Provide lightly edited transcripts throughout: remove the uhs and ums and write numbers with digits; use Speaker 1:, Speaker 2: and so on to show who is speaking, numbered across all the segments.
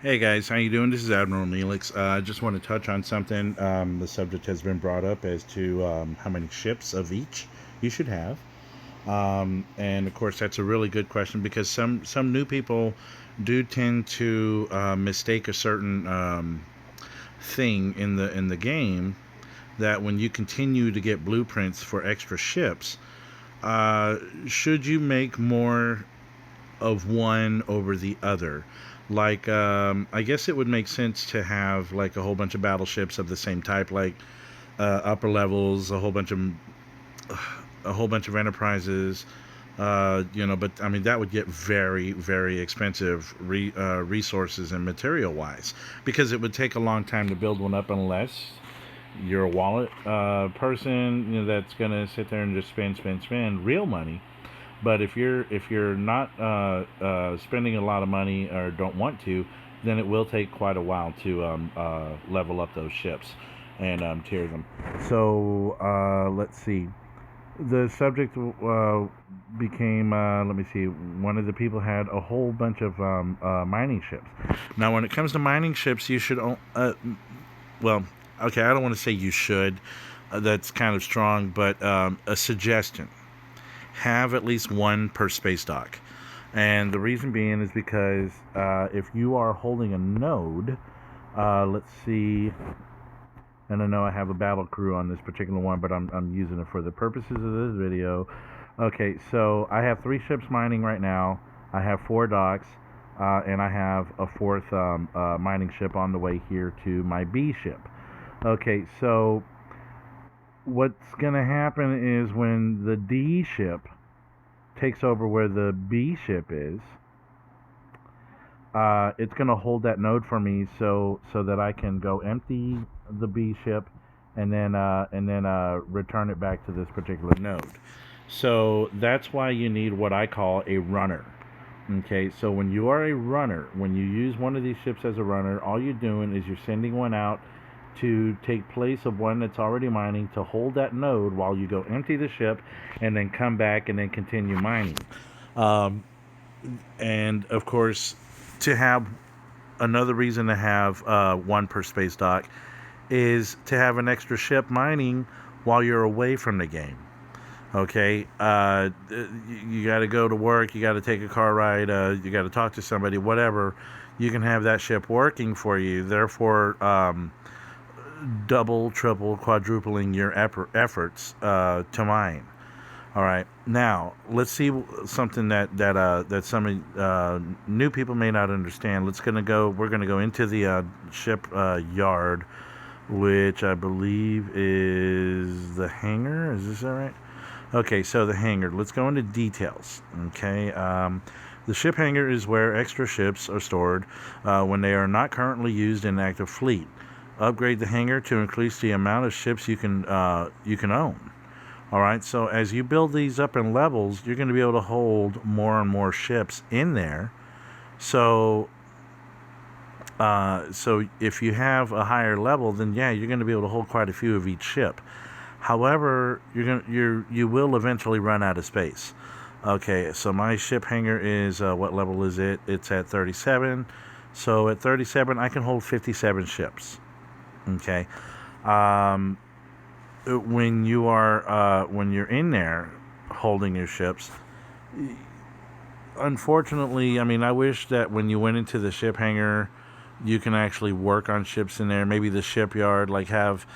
Speaker 1: Hey guys, how you doing? This is Admiral Neelix. I just want to touch on something. The subject has been brought up as to how many ships of each you should have, and of course that's a really good question because some new people do tend to mistake a certain thing in the game that when you continue to get blueprints for extra ships, uh, should you make more of one over the other. Like, I guess it would make sense to have like a whole bunch of battleships of the same type, like upper levels, a whole bunch of enterprises. But I mean that would get very, very expensive resources and material wise, because it would take a long time to build one up unless you're a wallet person, that's gonna sit there and just spend real money. But if you're not spending a lot of money or don't want to, then it will take quite a while to level up those ships and tier them. So let's see. The subject became, let me see, one of the people had a whole bunch of mining ships. Now, when it comes to mining ships, you should, well, okay, I don't want to say you should. That's kind of strong, but a suggestion: have at least one per space dock. And the reason being is because if you are holding a node, let's see, and I know I have a battle crew on this particular one, but I'm using it for the purposes of this video. Okay, so I have 3 ships mining right now. I have 4 docks, and I have a 4th mining ship on the way here to my B ship. Okay, so what's going to happen is when the D ship takes over where the B ship is, it's going to hold that node for me, so that I can go empty the B ship and then return it back to this particular node. So that's why you need what I call a runner. Okay, so when you are a runner, when you use one of these ships as a runner, all you're doing is you're sending one out to take place of one that's already mining, to hold that node while you go empty the ship and then come back and then continue mining. Um, and of course, to have another reason to have one per space dock is to have an extra ship mining while you're away from the game. Okay, you got to go to work, you got to take a car ride, you got to talk to somebody, whatever. You can have that ship working for you. Therefore, double, triple, quadrupling your efforts to mine. All right. Now let's see something that some new people may not understand. We're gonna go into the ship yard, which I believe is the hangar. Is this all right? Okay. So the hangar. Let's go into details. Okay. The ship hangar is where extra ships are stored when they are not currently used in active fleet. Upgrade the hangar to increase the amount of ships you can own. All right, so as you build these up in levels, you're going to be able to hold more and more ships in there. So, so if you have a higher level, then yeah, you're going to be able to hold quite a few of each ship. However, you will eventually run out of space. Okay, so my ship hangar is what level is it? It's at 37. So at 37, I can hold 57 ships. Okay. Um, when you're in there holding your ships, unfortunately, I mean, I wish that when you went into the ship hangar, you can actually work on ships in there. Maybe the shipyard, like, have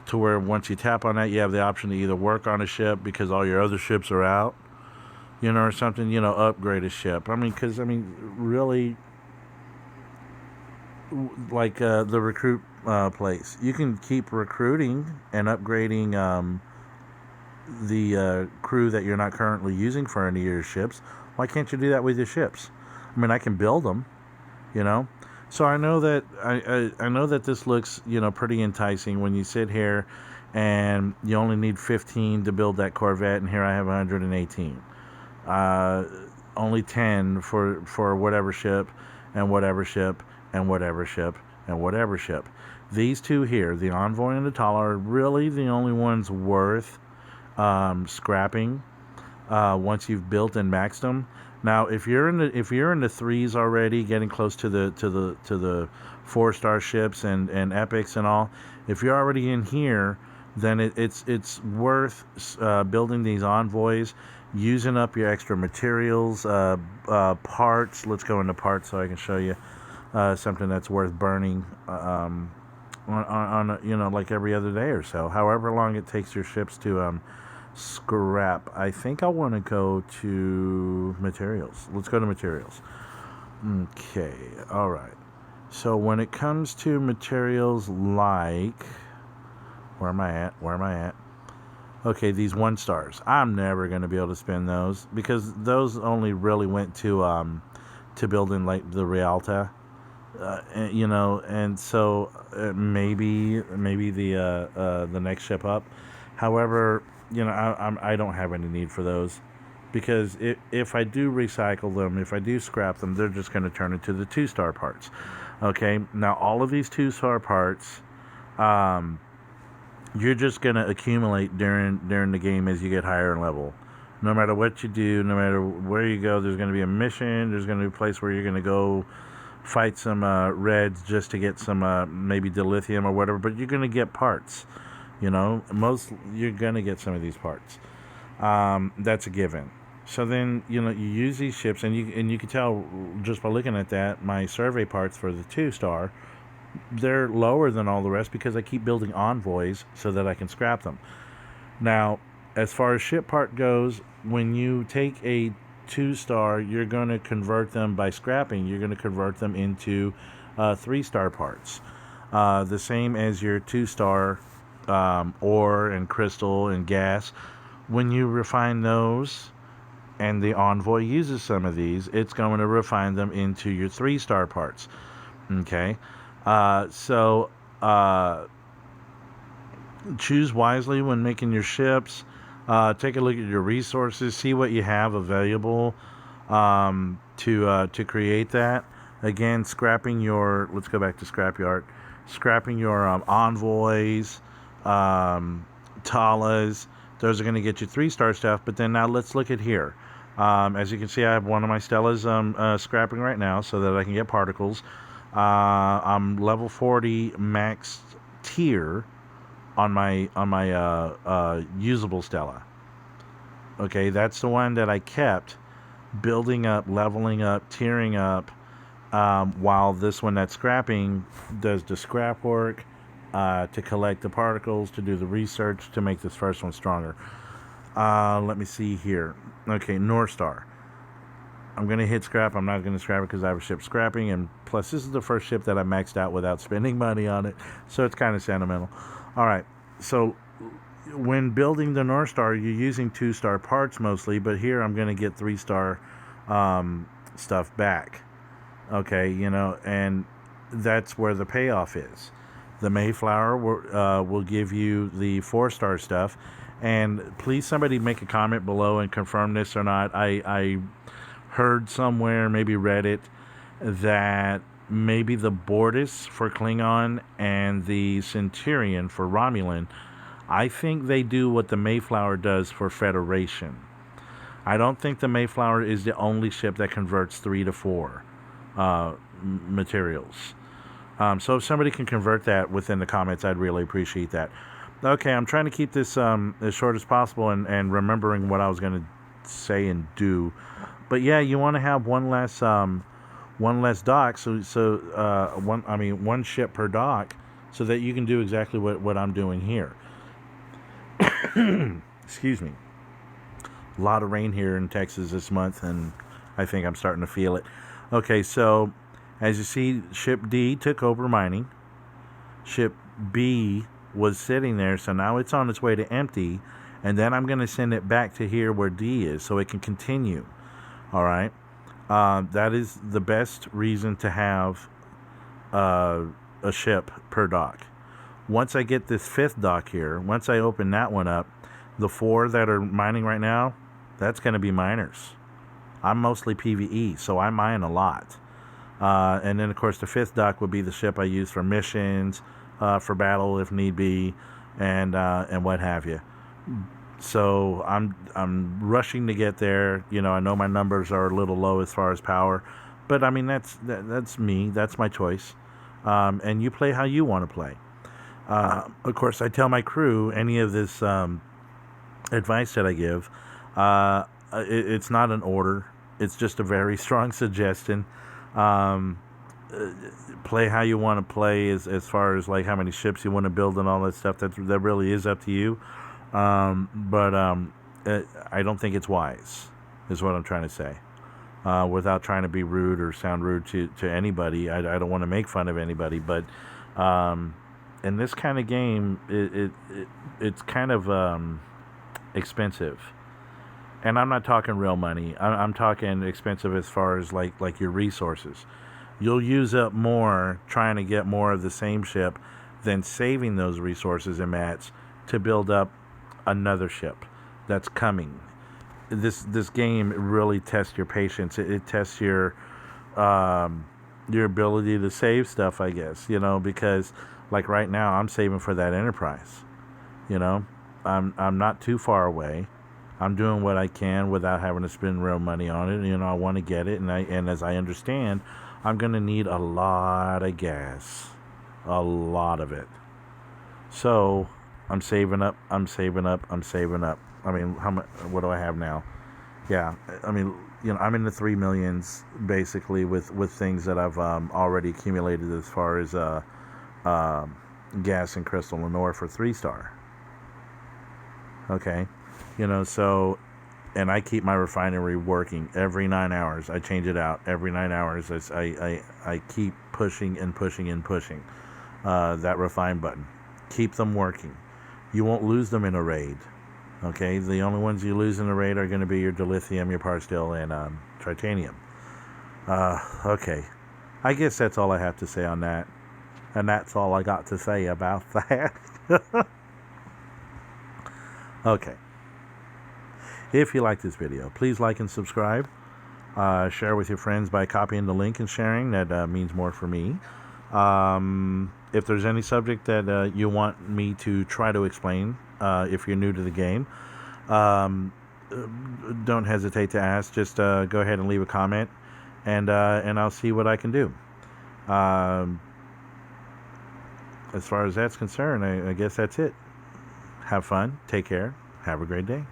Speaker 1: to where once you tap on that, you have the option to either work on a ship because all your other ships are out, or something, upgrade a ship. I mean, because, I mean, really, like the recruit place, you can keep recruiting and upgrading the crew that you're not currently using for any of your ships. Why can't you do that with your ships? I mean, I can build them, you know. So I know that I know that this looks, pretty enticing when you sit here and you only need 15 to build that Corvette, and here I have 118. Uh, Only 10 for whatever ship, and whatever ship, and whatever ship, and whatever ship. These two here, the Envoy and the Tala, are really the only ones worth scrapping once you've built and maxed them. Now, if you're in the threes already, getting close to the 4-star ships and epics and all, if you're already in here, then it's worth building these envoys, using up your extra materials, parts. Let's go into parts so I can show you something that's worth burning on like every other day or so, however long it takes your ships to scrap. I think I want to go to materials. Let's go to materials. Okay, all right. So when it comes to materials, like, where am I at? Okay, these 1-stars. I'm never going to be able to spend those because those only really went to building like the Realta, and so maybe the next ship up. However, I don't have any need for those because if I do recycle them, if I do scrap them, they're just going to turn into the 2-star parts. Okay, now all of these 2-star parts, you're just going to accumulate during the game as you get higher in level. No matter what you do, no matter where you go, there's going to be a mission. There's going to be a place where you're going to go fight some reds just to get some maybe dilithium or whatever. But you're going to get parts. You're going to get some of these parts. That's a given. So then you use these ships, and you can tell just by looking at that, my survey parts for the 2-star, they're lower than all the rest because I keep building envoys so that I can scrap them. Now, as far as ship part goes, when you take a 2-star, you're going to convert them by scrapping. You're going to convert them into 3-star parts. The same as your 2-star ore and crystal and gas. When you refine those, and the envoy uses some of these, it's going to refine them into your 3-star parts. Okay? So choose wisely when making your ships. Take a look at your resources, see what you have available to create that. Again, scrapping your, let's go back to scrapyard, scrapping your envoys, talas. Those are going to get you 3-star stuff. But then now let's look at here. As you can see, I have one of my Stellas scrapping right now so that I can get particles. I'm level 40 max tier on my usable Stella. Okay, that's the one that I kept building up, leveling up, tiering up, while this one that's scrapping does the scrap work to collect the particles, to do the research, to make this first one stronger. Let me see here. Okay, North Star. I'm going to hit scrap. I'm not going to scrap it because I have a ship scrapping, and plus this is the first ship that I maxed out without spending money on it, so it's kind of sentimental. All right, so when building the North Star, you're using 2-star parts mostly, but here I'm going to get 3-star stuff back. Okay, and that's where the payoff is. The Mayflower will give you the 4-star stuff. And please, somebody make a comment below and confirm this or not. I heard somewhere, maybe read it, that maybe the Bortus for Klingon and the Centurion for Romulan, I think they do what the Mayflower does for Federation. I don't think the Mayflower is the only ship that converts 3 to 4 materials. So if somebody can convert that within the comments, I'd really appreciate that. Okay, I'm trying to keep this as short as possible and remembering what I was going to say and do. But yeah, you want to have one less dock, one ship per dock, so that you can do exactly what I'm doing here. Excuse me. A lot of rain here in Texas this month, and I think I'm starting to feel it. Okay, so as you see, ship D took over mining. Ship B was sitting there, so now it's on its way to empty, and then I'm going to send it back to here where D is so it can continue. All right, that is the best reason to have a ship per dock. Once I get this 5th dock here, once I open that one up, the 4 that are mining right now, that's going to be miners. I'm mostly PvE, so I mine a lot. And then, of course, the 5th dock would be the ship I use for missions, for battle if need be, and what have you. So I'm rushing to get there. I know my numbers are a little low as far as power, but I mean that's me. That's my choice. And you play how you want to play. Of course, I tell my crew any of this advice that I give. It's not an order. It's just a very strong suggestion. Um, Play how you want to play as far as like how many ships you want to build and all that stuff. That really is up to you. But I don't think it's wise, is what I'm trying to say. Without trying to be rude or sound rude to anybody, I don't want to make fun of anybody. But in this kind of game, it's kind of expensive. And I'm not talking real money. I'm talking expensive as far as like your resources. You'll use up more trying to get more of the same ship than saving those resources and mats to build up another ship that's coming. This game really tests your patience. It tests your ability to save stuff, I guess. Because like right now I'm saving for that Enterprise. You know, I'm not too far away. I'm doing what I can without having to spend real money on it. I want to get it, and as I understand, I'm gonna need a lot of gas, a lot of it. So I'm saving up. I'm saving up. I'm saving up. I mean, how much? What do I have now? Yeah, I mean, I'm in the 3 millions basically with things that I've already accumulated as far as uh, gas and crystal Lenore for 3 star. Okay, so, and I keep my refinery working every 9 hours. I change it out every 9 hours. I keep pushing and pushing and pushing that refine button. Keep them working. You won't lose them in a raid. Okay, the only ones you lose in a raid are going to be your dilithium, your parsteel, and titanium. Okay, I guess that's all I have to say on that. And that's all I got to say about that. Okay. If you like this video, please like and subscribe. Share with your friends by copying the link and sharing. That means more for me. If there's any subject that you want me to try to explain, if you're new to the game, don't hesitate to ask. Just go ahead and leave a comment, and I'll see what I can do. As far as that's concerned, I guess that's it. Have fun. Take care. Have a great day.